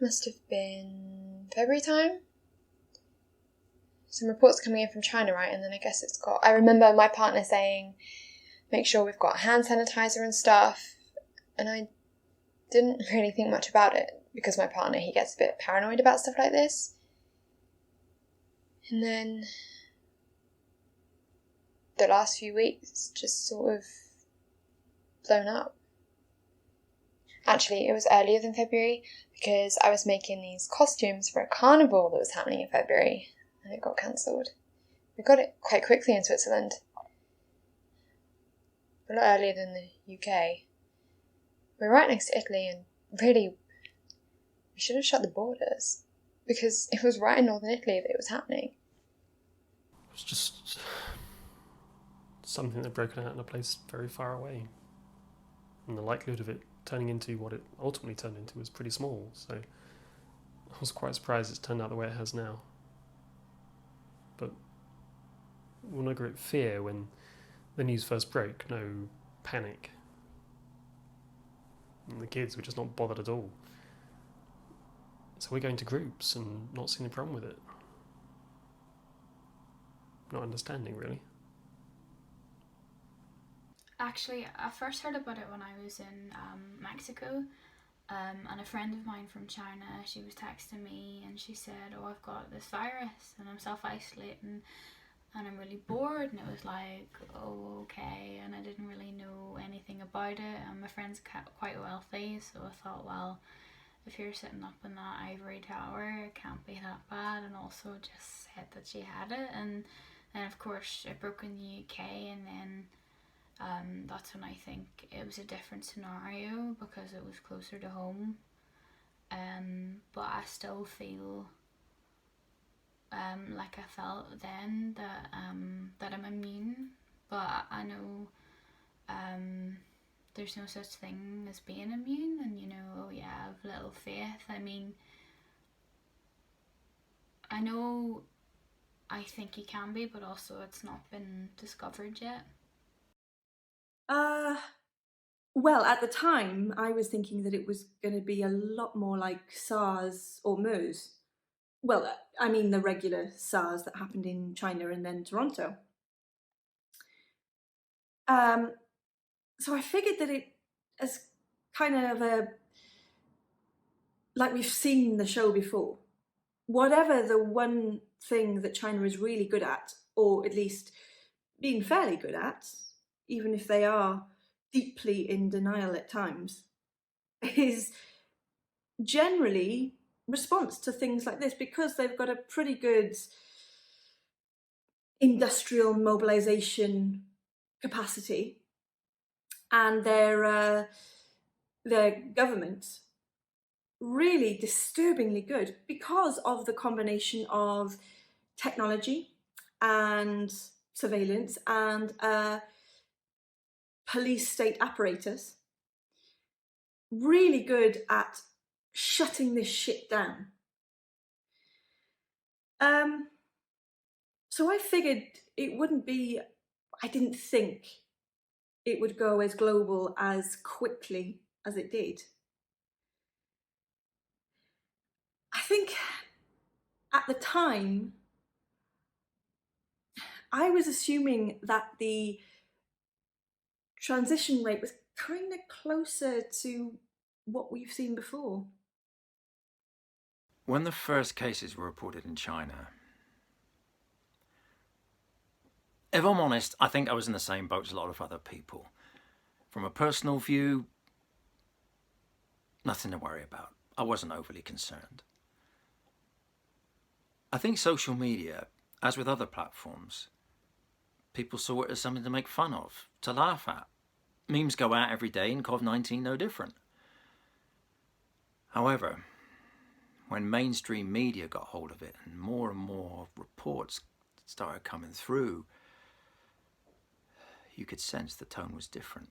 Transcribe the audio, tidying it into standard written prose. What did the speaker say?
must have been February time. Some reports coming in from China, right? And then I guess I remember my partner saying, make sure we've got hand sanitizer and stuff. And I didn't really think much about it because my partner, he gets a bit paranoid about stuff like this. And then the last few weeks just sort of blown up. Actually, it was earlier than February because I was making these costumes for a carnival that was happening in February and it got cancelled. We got it quite quickly in Switzerland. A lot earlier than the UK. We're right next to Italy and really, we should have shut the borders because it was right in northern Italy that it was happening. It was just something that had broken out in a place very far away. And the likelihood of it turning into what it ultimately turned into was pretty small, so I was quite surprised it's turned out the way it has now. But no great fear when the news first broke, no panic. And the kids were just not bothered at all. So we're going to groups and not seeing a problem with it. Not understanding, really. Actually, I first heard about it when I was in Mexico, and a friend of mine from China, she was texting me and she said, oh, I've got this virus and I'm self-isolating and I'm really bored, and it was like, oh, okay, and I didn't really know anything about it, and my friend's quite wealthy, so I thought, well, if you're sitting up in that ivory tower, it can't be that bad, and also just said that she had it, and then of course it broke in the UK, and then that's when I think it was a different scenario because it was closer to home, but I still feel like I felt then that I'm immune, but I know there's no such thing as being immune, and oh yeah, I have little faith. I mean, I know I think you can be, but also it's not been discovered yet. Well, at the time, I was thinking that it was going to be a lot more like SARS or MERS. Well, I mean the regular SARS that happened in China and then Toronto. So I figured that it as kind of like we've seen the show before. Whatever the one thing that China is really good at, or at least being fairly good at, even if they are deeply in denial at times, is generally response to things like this, because they've got a pretty good industrial mobilization capacity, and their government really disturbingly good because of the combination of technology and surveillance and police state apparatus, really good at shutting this shit down. So I figured I didn't think it would go as global as quickly as it did. I think at the time, I was assuming that the transition rate was kind of closer to what we've seen before. When the first cases were reported in China, if I'm honest, I think I was in the same boat as a lot of other people. From a personal view, nothing to worry about. I wasn't overly concerned. I think social media, as with other platforms, people saw it as something to make fun of, to laugh at. Memes go out every day and COVID-19 no different. However, when mainstream media got hold of it and more reports started coming through, you could sense the tone was different.